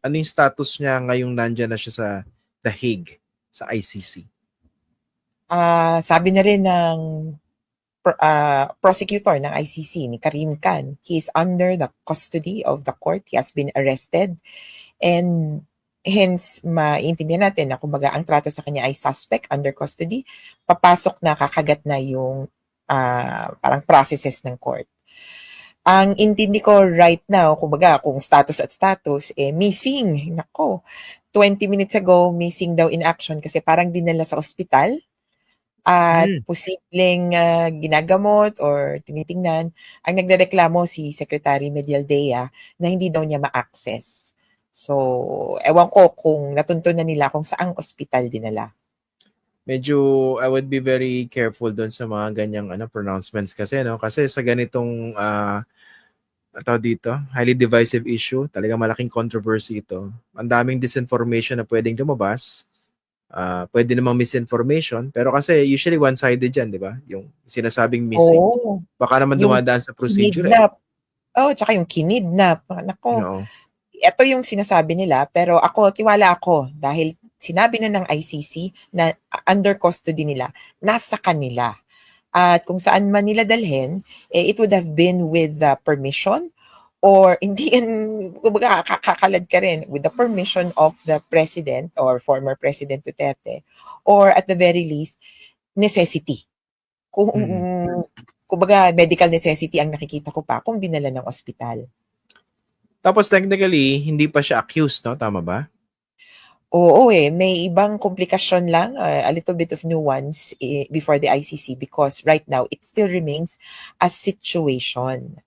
Ano yung status niya ngayong nandiyan na siya sa The Hague, sa ICC? Sabi na rin ng prosecutor ng ICC, ni Karim Khan, he is under the custody of the court. He has been arrested. And hence, maintindihan natin na kumbaga ang trato sa kanya ay suspect under custody. Papasok na, kakagat na yung parang processes ng court. Ang intindi ko right now, kumbaga kung status at status, missing. Nako, 20 minutes ago, missing daw in action kasi parang dinala sa ospital at posibleng ginagamot or tinitingnan. Ang nagrereklamo si Secretary Medialdea na hindi daw niya ma-access. So, ewan ko kung natuntunan nila kung saang ospital dinala. Medyo I would be very careful doon sa mga ganyang pronouncements kasi kasi sa ganitong dito, highly divisive issue, talagang malaking controversy ito. Ang daming disinformation na pwedeng lumabas. Pwede namang misinformation, pero kasi usually one-sided yan, di ba? Yung sinasabing missing. Baka naman Yung dumadaan sa procedure. Tsaka yung kinidnap. Nako, No. ito yung sinasabi nila, pero tiwala ako dahil sinabi na ng ICC na under custody nila, nasa kanila. At kung saan man nila dalhin, it would have been with the permission or hindi kumbaga kakalad ka rin with the permission of the president or former President Duterte or at the very least, necessity. Kumbaga medical necessity ang nakikita ko pa kung dinala ng ospital. Tapos technically, hindi pa siya accused, no? Tama ba? Oo may ibang komplikasyon lang, a little bit of nuance before the ICC because right now it still remains a situation.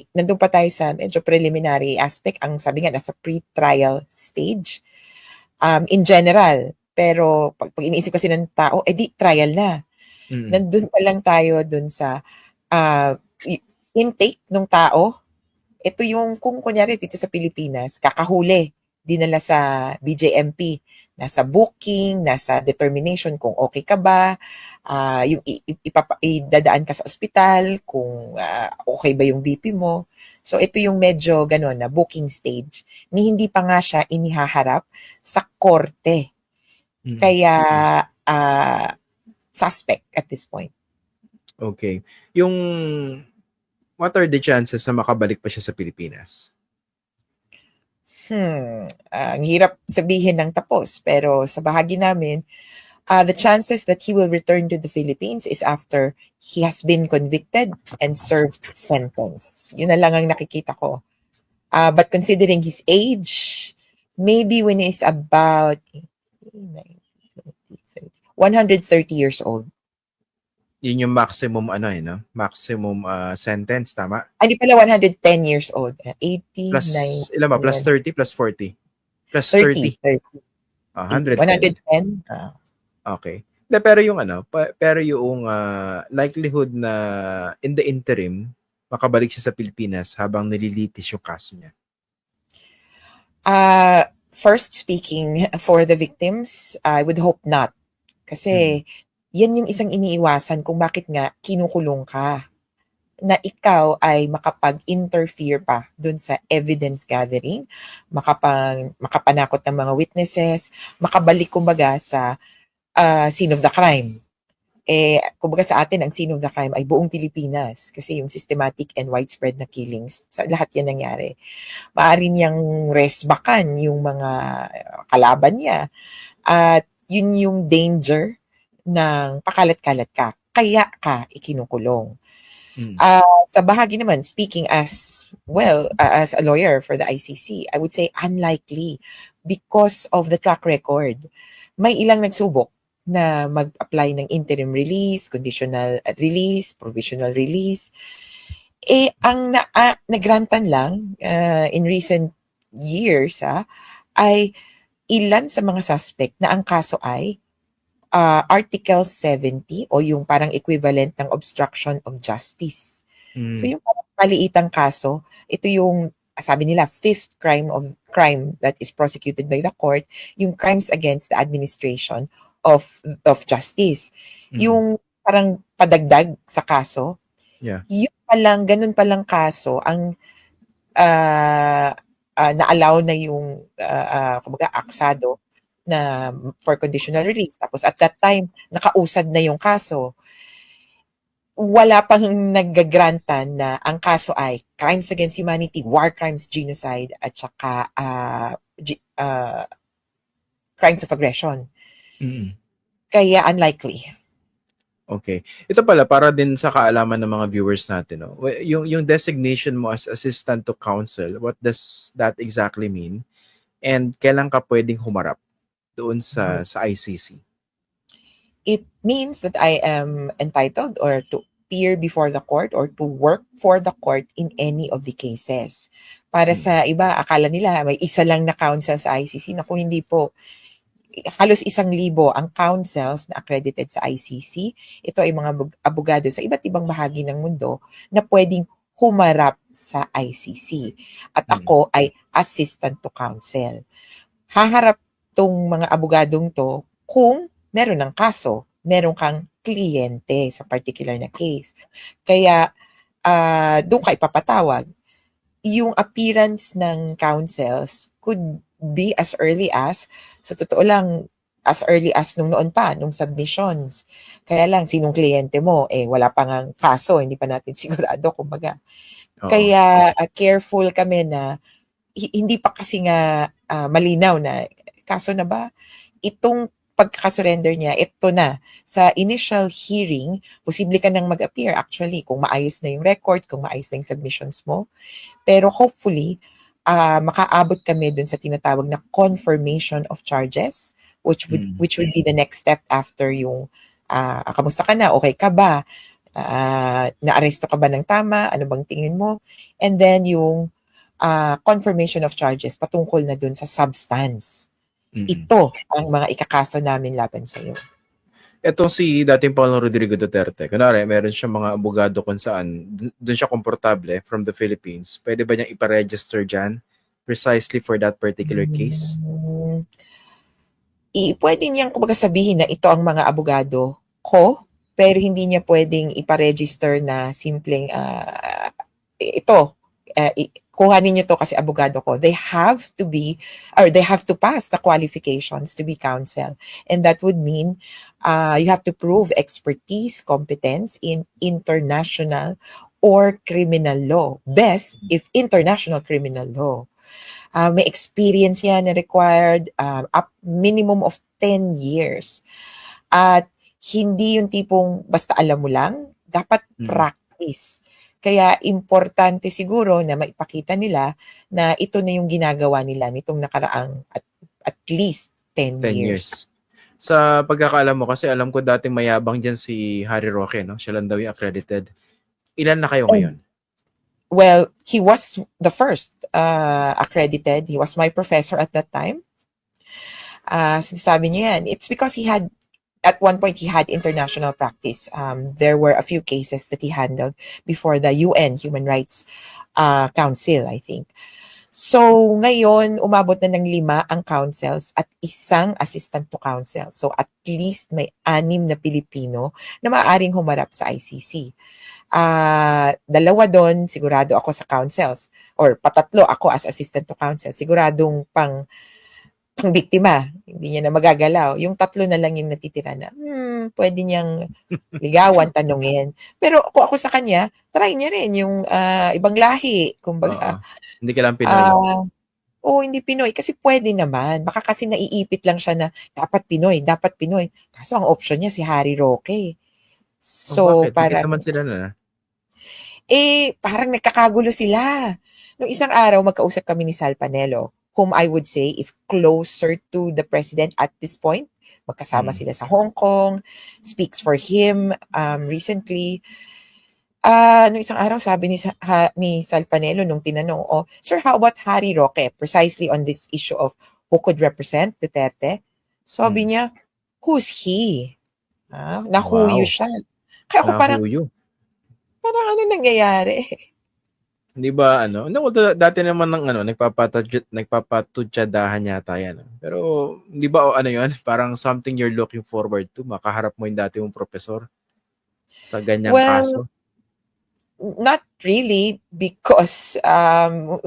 Nandun pa tayo sa medyo preliminary aspect, ang sabi nga nasa pre-trial stage in general. Pero pag iniisip kasi ng tao, di trial na. Nandun pa lang tayo dun sa intake ng tao. Ito yung kung kunyari dito sa Pilipinas, kakahuli, dinala sa BJMP, nasa booking, nasa determination kung okay ka ba, yung idadaan ka sa ospital, kung okay ba yung BP mo. So ito yung medyo gano'n na booking stage, ni hindi pa nga siya inihaharap sa korte. Kaya suspect at this point. Okay. What are the chances na makabalik pa siya sa Pilipinas? Ang hirap sabihin ng tapos, pero sa bahagi namin, the chances that he will return to the Philippines is after he has been convicted and served sentence. Yun na lang ang nakikita ko. But considering his age, maybe when he's about 130 years old. Yun yung maximum maximum sentence, tama? Hindi pala 110 years old. 80, plus, 90, ilan ba? Plus 30, plus 40? Plus 30. 110. 110. Okay. Pero yung likelihood na in the interim, makabalik siya sa Pilipinas habang nililitis yung kaso niya. First, speaking for the victims, I would hope not. Kasi yan yung isang iniiwasan kung bakit nga kinukulong ka. Na ikaw ay makapag-interfere pa dun sa evidence gathering, makapanakot ng mga witnesses, makabalik kumbaga sa scene of the crime. Kumbaga sa atin, ang scene of the crime ay buong Pilipinas kasi yung systematic and widespread na killings, sa lahat yan nangyari. Maaari niyang resbakan yung mga kalaban niya at yun yung danger ng pakalat-kalat ka. Kaya ka ikinukulong. Sa bahagi naman, speaking as as a lawyer for the ICC, I would say unlikely because of the track record. May ilang nagsubok na mag-apply ng interim release, conditional release, provisional release. Ang nagrantan lang in recent years ay ilan sa mga suspect na ang kaso ay Article 70 o yung parang equivalent ng obstruction of justice. So yung parang maliitang kaso, ito yung sabi nila fifth crime that is prosecuted by the court, yung crimes against the administration of justice. Yung parang padagdag sa kaso. Yeah. Yung ganun palang kaso ang na-allow na yung kumbaga akusado na for conditional release. Tapos at that time, nakausad na yung kaso. Wala pang naggagrantan na ang kaso ay crimes against humanity, war crimes, genocide, at saka crimes of aggression. Mm. Kaya unlikely. Okay. Ito pala, para din sa kaalaman ng mga viewers natin, no? Yung designation mo as assistant to counsel, what does that exactly mean? And kailan ka pwedeng humarap doon sa ICC? It means that I am entitled or to appear before the court or to work for the court in any of the cases. Para sa iba, akala nila may isa lang na counsel sa ICC. Naku, hindi po. Halos 1,000 ang counsels na accredited sa ICC. Ito ay mga abogado sa iba't ibang bahagi ng mundo na pwedeng humarap sa ICC. At ako ay assistant to counsel. Haharap tong mga abogadong to kung meron ng kaso, meron kang kliyente sa particular na case. Kaya doon ka ipapatawag. Yung appearance ng counsels could be as early as, sa totoo lang, as early as nung noon pa, nung submissions. Kaya lang, sinong kliyente mo? Wala pa ngang kaso, hindi pa natin sigurado, kumbaga. Kaya careful kami na hindi pa kasi nga malinaw na kaso na ba? Itong pagkakasurrender niya, ito na. Sa initial hearing, posible ka nang mag-appear actually kung maayos na yung records, kung maayos na yung submissions mo. Pero hopefully, makaabot kami dun sa tinatawag na confirmation of charges, which would be the next step after yung kamusta ka na, okay ka ba? Na-aresto ka ba ng tama? Ano bang tingin mo? And then yung confirmation of charges patungkol na dun sa substance. Ito ang mga ikakaso namin laban sa iyo. Etong si dating Pangulong Rodrigo Duterte, kunwari, meron siyang mga abogado kung saan doon siya komportable from the Philippines. Pwede ba niyang iparegister dyan precisely for that particular case? Pwede niyang kumbaga sabihin na ito ang mga abogado ko, pero hindi niya pwedeng iparegister na simpleng ito, kuhanin niyo to kasi abogado ko. They have to pass the qualifications to be counsel. And that would mean you have to prove expertise, competence in international or criminal law. Best if international criminal law. May experience yan na required up minimum of 10 years. At hindi yung tipong basta alam mo lang, dapat practice. Kaya importante siguro na maipakita nila na ito na yung ginagawa nila nitong nakaraang at least 10 years. Sa pagkakaalam mo, kasi alam ko dating mayabang dyan si Harry Roque, no? Siya lang daw yung accredited. Ilan na kayo ngayon? Well, he was the first accredited. He was my professor at that time. Sinasabi niya yan. It's because at one point, he had international practice. There were a few cases that he handled before the UN Human Rights Council, I think. So, ngayon, umabot na ng 5 ang councils at 1 assistant to counsel. So, at least may 6 na Pilipino na maaaring humarap sa ICC. 2 doon, sigurado ako sa councils. Or 3 ako as assistant to counsel. Siguradong pang biktima, hindi niya na magagalaw. Yung 3 na lang yung natitira na, pwede niyang ligawan, tanungin. Pero kung ako sa kanya, try niya rin yung ibang lahi. Kumbaga, hindi ka lang Pinoy. hindi Pinoy. Kasi pwede naman. Baka kasi naiipit lang siya na dapat Pinoy. Kaso ang option niya si Harry Roque. So, parang naman sila na? Parang nagkakagulo sila. Nung isang araw, magkausap kami ni Sal Panelo, whom I would say is closer to the president at this point. Magkasama sila sa Hong Kong, speaks for him recently. Nung isang araw, sabi ni Sal Panelo nung tinanong, Sir, how about Harry Roque? Precisely on this issue of who could represent Duterte. Sabi niya, who's he? Nahuyo siya. Kaya ako parang ano nangyayari? Hindi ba dati naman ng nagpapatudyadahan yata yan. Pero hindi ba yun, parang something you're looking forward to, makaharap mo yung dati mong professor sa ganyang kaso? Not really, because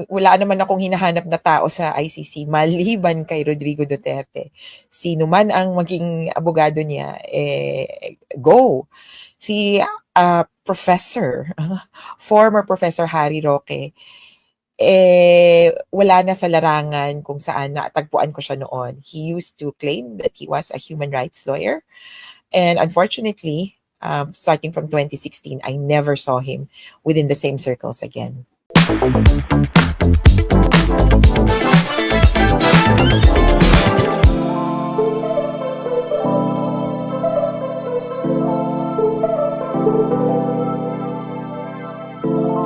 wala naman akong hinahanap na tao sa ICC maliban kay Rodrigo Duterte. Sino man ang maging abogado niya, go. Si former Professor Harry Roque, wala na sa larangan kung saan natagpuan ko siya noon. He used to claim that he was a human rights lawyer. And unfortunately, starting from 2016, I never saw him within the same circles again.